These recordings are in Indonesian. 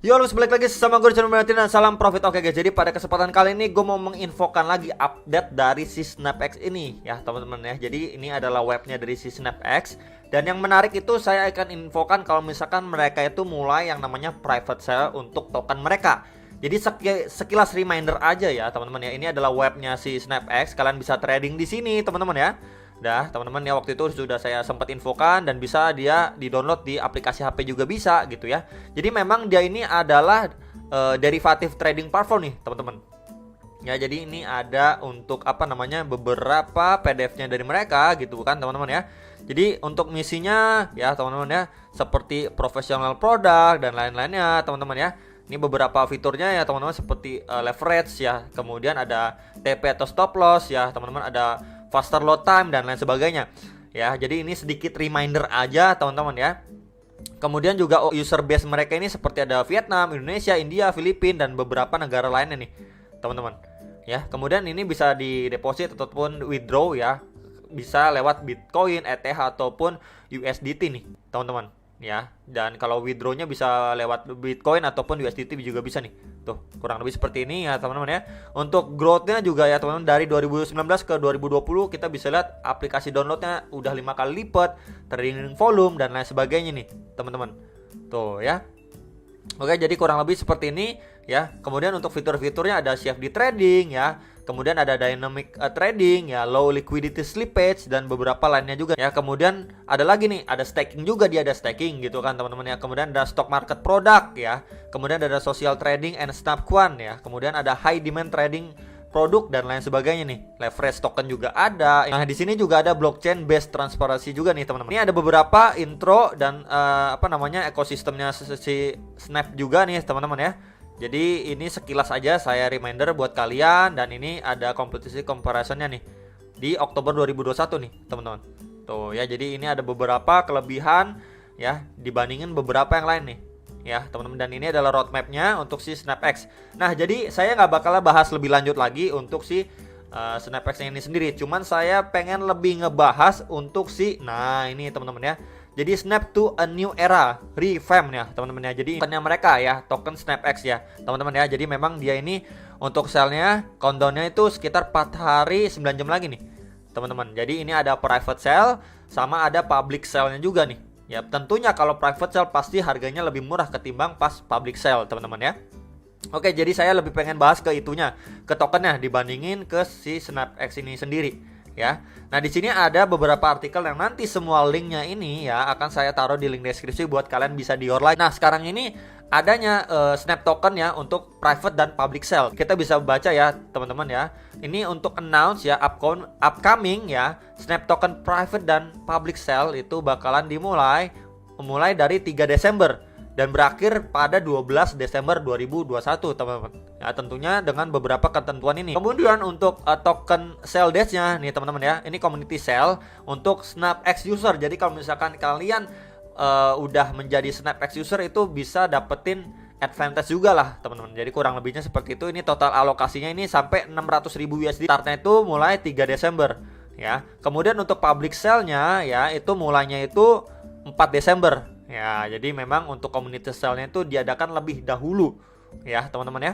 Yo, harus balik lagi sama gue di channel Berarti dan salam profit. Oke guys, jadi pada kesempatan kali ini gue mau menginfokan lagi update dari si SnapX ini ya teman-teman ya. Jadi ini adalah webnya dari si SnapX. Dan yang menarik itu saya akan infokan kalau misalkan mereka itu mulai yang namanya private sale untuk token mereka. Jadi sekilas reminder aja ya teman-teman ya. Ini adalah webnya si SnapX. Kalian bisa trading di sini teman-teman ya. Dah teman-teman ya, waktu itu sudah saya sempat infokan dan bisa dia di-download di aplikasi HP juga bisa gitu ya. Jadi memang dia ini adalah derivative trading platform nih teman-teman. Ya, jadi ini ada untuk apa namanya beberapa PDF-nya dari mereka gitu kan teman-teman ya. Jadi untuk misinya ya teman-teman ya, seperti professional product dan lain-lainnya teman-teman ya. Ini beberapa fiturnya ya teman-teman, seperti leverage ya, kemudian ada TP atau stop loss ya teman-teman, ada faster load time dan lain sebagainya ya. Jadi ini sedikit reminder aja teman-teman ya. Kemudian juga user base mereka ini seperti ada Vietnam, Indonesia, India, Filipina dan beberapa negara lainnya nih teman-teman ya. Kemudian ini bisa di deposit ataupun withdraw ya, bisa lewat Bitcoin, ETH ataupun USDT nih teman-teman ya. Dan kalau withdrawnya bisa lewat Bitcoin ataupun USDT juga bisa nih. Tuh, kurang lebih seperti ini ya teman-teman ya. Untuk growth-nya juga ya teman-teman, dari 2019 ke 2020 kita bisa lihat aplikasi downloadnya udah 5 kali lipat, trading volume dan lain sebagainya nih teman-teman. Tuh ya. Oke, jadi kurang lebih seperti ini ya. Kemudian untuk fitur-fiturnya ada CFD trading ya. Kemudian ada dynamic trading ya, low liquidity slippage dan beberapa lainnya juga ya. Kemudian ada lagi nih, ada staking juga, dia ada staking gitu kan teman-teman ya. Kemudian ada stock market product ya. Kemudian ada social trading and snapquan ya. Kemudian ada high demand trading produk dan lain sebagainya nih. Leverage token juga ada. Nah, di sini juga ada blockchain based transparency juga nih teman-teman. Ini ada beberapa intro dan apa namanya ekosistemnya si Snap juga nih teman-teman ya. Jadi ini sekilas aja saya reminder buat kalian, dan ini ada kompetisi comparisonnya nih di Oktober 2021 nih teman-teman. Tuh ya, jadi ini ada beberapa kelebihan ya dibandingin beberapa yang lain nih ya teman-teman. Dan ini adalah roadmapnya untuk si SnapX. Nah, jadi saya nggak bakal bahas lebih lanjut lagi untuk si SnapX ini sendiri. Cuman saya pengen lebih ngebahas untuk si, nah ini teman-teman ya. Jadi Snap to a new era, revamp ya teman-teman ya. Jadi tokennya mereka ya, token SnapX ya teman-teman ya. Jadi memang dia ini untuk sale-nya, countdown-nya itu sekitar 4 hari 9 jam lagi nih teman-teman. Jadi ini ada private sale sama ada public sale-nya juga nih. Ya tentunya kalau private sale pasti harganya lebih murah ketimbang pas public sale teman-teman ya. Oke, jadi saya lebih pengen bahas ke itunya, ke tokennya dibandingin ke si SnapX ini sendiri ya. Nah, di sini ada beberapa artikel yang nanti semua linknya ini ya akan saya taruh di link deskripsi buat kalian bisa di online. Nah, sekarang ini adanya Snap token ya untuk private dan public sale. Kita bisa baca ya teman-teman ya. Ini untuk announce ya upcoming ya Snap token private dan public sale itu bakalan dimulai dari 3 Desember dan berakhir pada 12 Desember 2021 teman-teman. Ya, tentunya dengan beberapa ketentuan ini. Kemudian untuk token sale dates-nya nih teman-teman ya. Ini community sale untuk SnapX user. Jadi kalau misalkan kalian udah menjadi SnapX user itu bisa dapetin advantage juga lah teman-teman. Jadi kurang lebihnya seperti itu. Ini total alokasinya ini sampai 600.000 USD. Startnya itu mulai 3 Desember ya. Kemudian untuk public sale-nya ya itu mulainya itu 4 Desember. Ya, jadi memang untuk community sale-nya itu diadakan lebih dahulu ya teman-teman ya.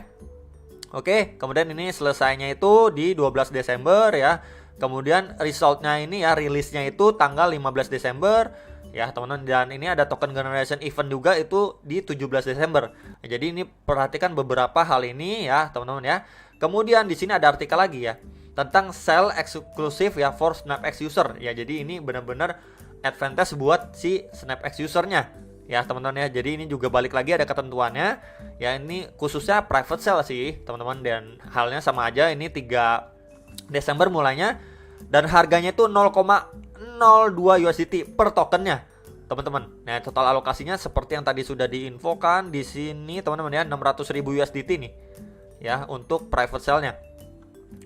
Oke, kemudian ini selesainya itu di 12 Desember ya. Kemudian resultnya ini ya, rilisnya itu tanggal 15 Desember ya teman-teman. Dan ini ada token generation event juga itu di 17 Desember. Nah, jadi ini perhatikan beberapa hal ini ya teman-teman ya. Kemudian di sini ada artikel lagi ya tentang sale eksklusif ya for SnapX user ya. Jadi ini benar-benar advantage buat si SnapX usernya ya teman-teman ya. Jadi ini juga balik lagi ada ketentuannya ya. Ini khususnya private sale sih teman-teman, dan halnya sama aja. Ini 3 Desember mulainya dan harganya itu 0,02 USDT per tokennya teman-teman. Nah, total alokasinya seperti yang tadi sudah diinfokan di sini teman-teman ya, 600.000 USDT nih ya untuk private sale-nya.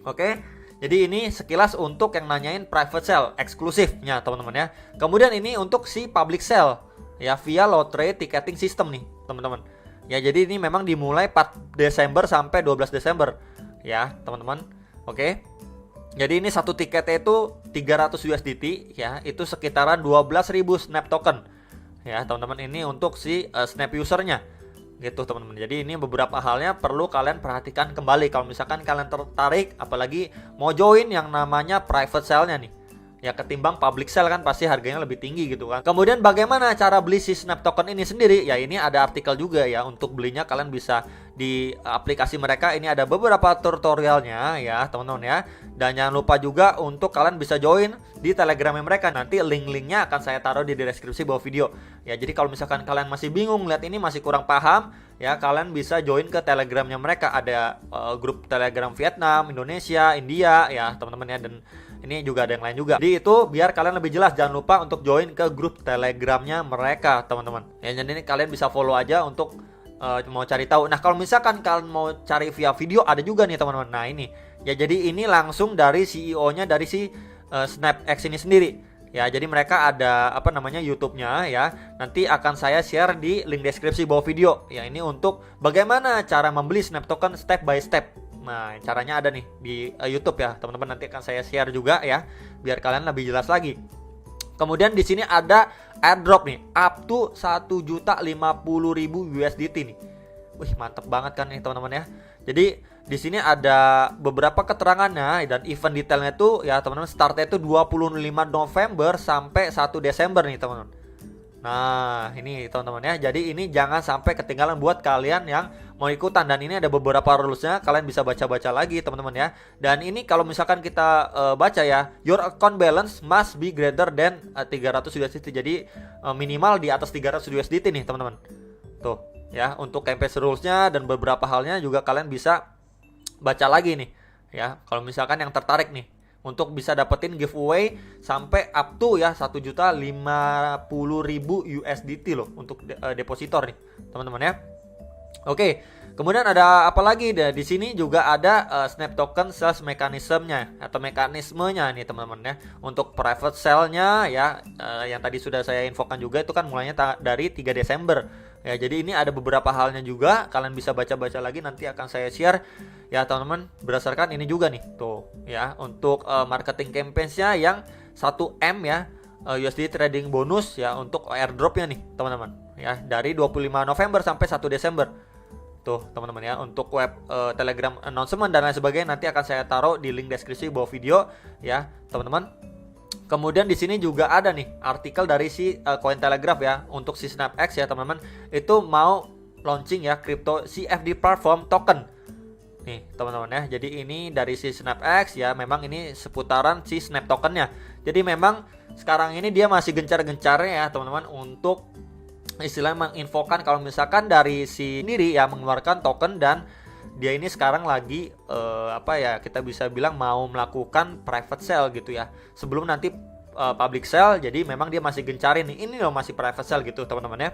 Oke. Jadi ini sekilas untuk yang nanyain private sale eksklusifnya teman-teman ya. Kemudian ini untuk si public sale ya via lottery ticketing system nih teman-teman. Ya, jadi ini memang dimulai 4 Desember sampai 12 Desember ya teman-teman. Oke. Jadi ini satu tiketnya itu 300 USDT ya, itu sekitaran 12.000 Snap token ya teman-teman. Ini untuk si Snap usernya gitu teman-teman. Jadi ini beberapa halnya perlu kalian perhatikan kembali kalau misalkan kalian tertarik, apalagi mau join yang namanya private sale-nya nih. Ya ketimbang public sale kan pasti harganya lebih tinggi gitu kan. Kemudian bagaimana cara beli si Snap Token ini sendiri? Ya ini ada artikel juga ya, untuk belinya kalian bisa di aplikasi mereka. Ini ada beberapa tutorialnya ya teman-teman ya. Dan jangan lupa juga untuk kalian bisa join di Telegramnya mereka. Nanti link-linknya akan saya taruh di deskripsi bawah video. Ya jadi kalau misalkan kalian masih bingung lihat ini, masih kurang paham ya, kalian bisa join ke Telegramnya mereka. Ada grup Telegram Vietnam, Indonesia, India ya teman-teman ya, dan ini juga ada yang lain juga. Jadi itu biar kalian lebih jelas, jangan lupa untuk join ke grup Telegramnya mereka teman-teman. Ya jadi ini kalian bisa follow aja untuk mau cari tahu. Nah kalau misalkan kalian mau cari via video ada juga nih teman-teman. Nah ini ya, jadi ini langsung dari CEO-nya dari si SnapX ini sendiri. Ya jadi mereka ada apa namanya YouTube-nya ya. Nanti akan saya share di link deskripsi bawah video. Ya ini untuk bagaimana cara membeli Snap Token step by step. Nah, caranya ada nih di YouTube ya, teman-teman. Nanti akan saya share juga ya, biar kalian lebih jelas lagi. Kemudian di sini ada airdrop nih, up to 1.050.000 USDT nih. Wih, mantep banget kan nih teman-teman ya. Jadi di sini ada beberapa keterangannya dan event detailnya tuh ya teman-teman. Startnya itu 25 November sampai 1 Desember nih teman-teman. Nah ini teman-teman ya, jadi ini jangan sampai ketinggalan buat kalian yang mau ikutan. Dan ini ada beberapa rulesnya, kalian bisa baca-baca lagi teman-teman ya. Dan ini kalau misalkan kita baca ya, your account balance must be greater than 300 USDT. Jadi minimal di atas 300 USDT nih teman-teman. Tuh ya, untuk campaign rulesnya dan beberapa halnya juga kalian bisa baca lagi nih ya, kalau misalkan yang tertarik nih untuk bisa dapetin giveaway sampai up to ya 1.050.000 USDT loh untuk depositor nih teman-teman ya. Oke, kemudian ada apa lagi? Di sini juga ada Snap Token sales mekanismenya atau mekanismenya nih teman-teman ya. Untuk private sale-nya ya, yang tadi sudah saya infokan juga, itu kan mulainya dari 3 Desember. Ya, jadi ini ada beberapa halnya juga, kalian bisa baca-baca lagi, nanti akan saya share ya teman-teman, berdasarkan ini juga nih. Tuh ya, untuk marketing campaigns-nya yang 1M ya, USD trading bonus ya untuk airdrop-nya nih teman-teman ya, dari 25 November sampai 1 Desember. Tuh teman-teman ya, untuk web Telegram announcement dan lain sebagainya nanti akan saya taruh di link deskripsi bawah video ya teman-teman. Kemudian di sini juga ada nih artikel dari si Cointelegraph ya, untuk si SnapX ya teman-teman, itu mau launching ya crypto CFD platform token nih teman-teman ya. Jadi ini dari si SnapX ya, memang ini seputaran si Snap Tokennya. Jadi memang sekarang ini dia masih gencar-gencarnya ya teman-teman untuk istilahnya menginfokan kalau misalkan dari si sendiri ya mengeluarkan token, dan dia ini sekarang lagi apa ya, kita bisa bilang mau melakukan private sale gitu ya, sebelum nanti public sale. Jadi memang dia masih gencarin nih, ini loh masih private sale gitu teman-teman ya.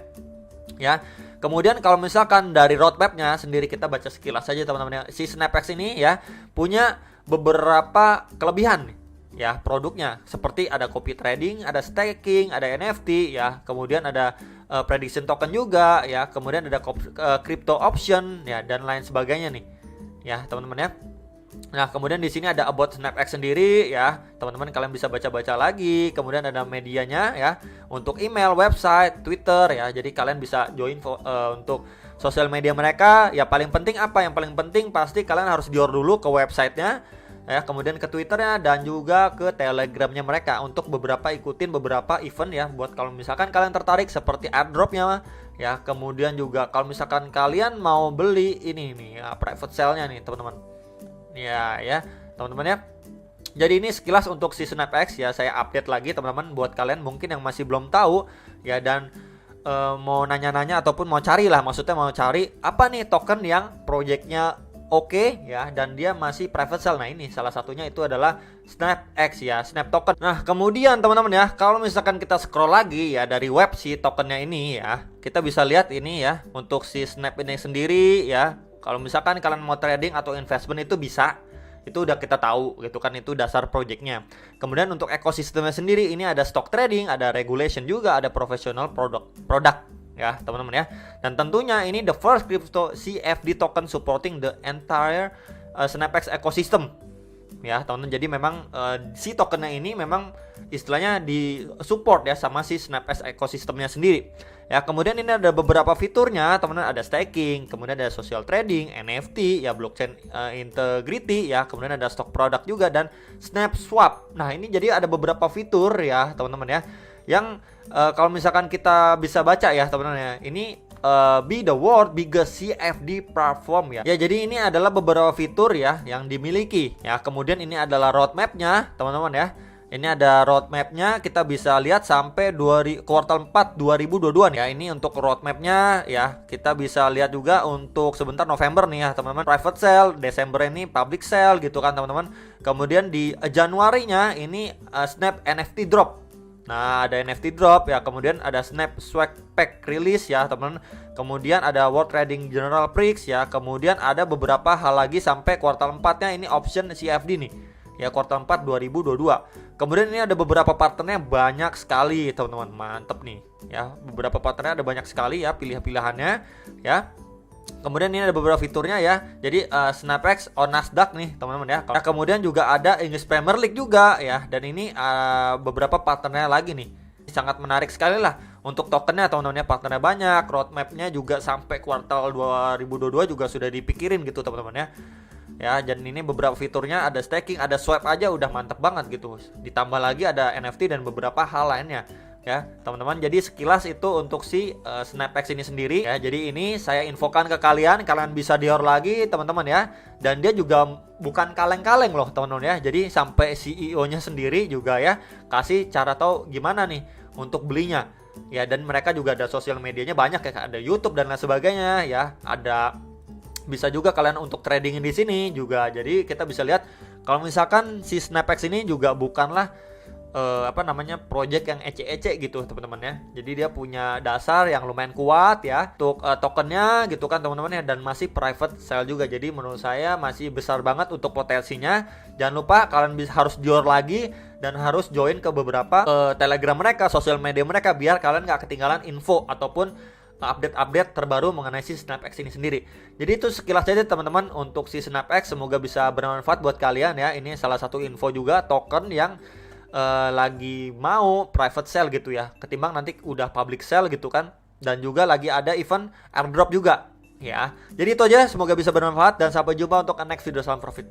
Ya, kemudian kalau misalkan dari roadmapnya sendiri kita baca sekilas saja teman-teman ya. Si SnapX ini ya punya beberapa kelebihan nih ya produknya, seperti ada copy trading, ada staking, ada NFT ya, kemudian ada prediction token juga ya, kemudian ada crypto option ya, dan lain sebagainya nih ya teman-teman ya. Nah kemudian di sini ada about SnapX sendiri ya teman-teman, kalian bisa baca-baca lagi. Kemudian ada medianya ya, untuk email, website, Twitter ya, jadi kalian bisa join untuk sosial media mereka. Ya paling penting apa? Yang paling penting pasti kalian harus dior dulu ke websitenya ya, kemudian ke Twitternya dan juga ke Telegramnya mereka untuk ikutin beberapa event ya, buat kalau misalkan kalian tertarik seperti airdropnya ya. Kemudian juga kalau misalkan kalian mau beli ini nih ya, private sale-nya nih teman-teman ya teman-teman ya. Jadi ini sekilas untuk si SnapX ya, saya update lagi teman-teman buat kalian mungkin yang masih belum tahu ya, dan mau nanya-nanya ataupun mau cari lah, maksudnya mau cari apa nih token yang projectnya oke ya, dan dia masih private sale. Nah ini salah satunya itu adalah SnapX ya, Snap Token. Nah kemudian teman-teman ya, kalau misalkan kita scroll lagi ya dari web si tokennya ini ya, kita bisa lihat ini ya, untuk si Snap ini sendiri ya. Kalau misalkan kalian mau trading atau investment itu bisa, itu udah kita tahu gitu kan, itu dasar projectnya. Kemudian untuk ekosistemnya sendiri ini ada stock trading, ada regulation juga, ada professional product ya teman-teman ya. Dan tentunya ini the first crypto CFD token supporting the entire SnapX ecosystem ya teman-teman. Jadi memang si tokennya ini memang istilahnya di support ya sama si SnapX ekosistemnya sendiri. Ya, kemudian ini ada beberapa fiturnya, teman-teman, ada staking, kemudian ada social trading, NFT, ya blockchain integrity, ya, kemudian ada stock product juga dan Snap Swap. Nah, ini jadi ada beberapa fitur ya, teman-teman ya. Yang kalau misalkan kita bisa baca ya, teman-teman ya. Ini be the world biggest CFD platform ya. Ya, jadi ini adalah beberapa fitur ya yang dimiliki. Ya, kemudian ini adalah roadmap-nya, teman-teman ya. Ini ada roadmap-nya, kita bisa lihat sampai kuartal 4 2022 nih ya. Ini untuk roadmap-nya ya. Kita bisa lihat juga untuk sebentar November nih ya teman-teman, private sale, Desember ini public sale gitu kan teman-teman. Kemudian di Januarinya ini Snap NFT drop. Nah, ada NFT drop ya, kemudian ada Snap Swag Pack release ya teman-teman. Kemudian ada World Trading General Prix ya. Kemudian ada beberapa hal lagi sampai kuartal 4-nya ini option CFD nih. Ya, kuartal 4 2022. Kemudian ini ada beberapa partnernya banyak sekali teman-teman, mantep nih ya. Beberapa partnernya ada banyak sekali ya, pilihannya ya. Kemudian ini ada beberapa fiturnya ya. Jadi SnapX on Nasdaq nih teman-teman ya. Nah, kemudian juga ada English Premier League juga ya. Dan ini beberapa partnernya lagi nih. Sangat menarik sekali lah untuk tokennya teman-teman ya. Partnernya banyak, roadmapnya juga sampai kuartal 2022 juga sudah dipikirin gitu teman-teman ya. Ya, dan ini beberapa fiturnya ada staking, ada swap aja udah mantep banget gitu. Ditambah lagi ada NFT dan beberapa hal lainnya ya teman-teman. Jadi sekilas itu untuk si SnapX ini sendiri ya. Jadi ini saya infokan ke kalian bisa dior lagi teman-teman ya. Dan dia juga bukan kaleng-kaleng loh teman-teman ya. Jadi sampai CEO-nya sendiri juga ya kasih cara tahu gimana nih untuk belinya ya. Dan mereka juga ada sosial medianya banyak ya, ada YouTube dan lain sebagainya ya. Ada bisa juga kalian untuk tradingin di sini juga. Jadi kita bisa lihat kalau misalkan si SnapX ini juga bukanlah project yang ece-ece gitu teman-teman ya. Jadi dia punya dasar yang lumayan kuat ya untuk tokennya gitu kan teman-teman ya, dan masih private sale juga. Jadi menurut saya masih besar banget untuk potensinya. Jangan lupa kalian harus dior lagi dan harus join ke beberapa Telegram mereka, sosial media mereka, biar kalian gak ketinggalan info ataupun update terbaru mengenai si SnapX ini sendiri. Jadi itu sekilas aja teman-teman untuk si SnapX. Semoga bisa bermanfaat buat kalian ya. Ini salah satu info juga token yang lagi mau private sale gitu ya, ketimbang nanti udah public sale gitu kan. Dan juga lagi ada event airdrop juga ya. Jadi itu aja, semoga bisa bermanfaat dan sampai jumpa untuk next video. Salam profit.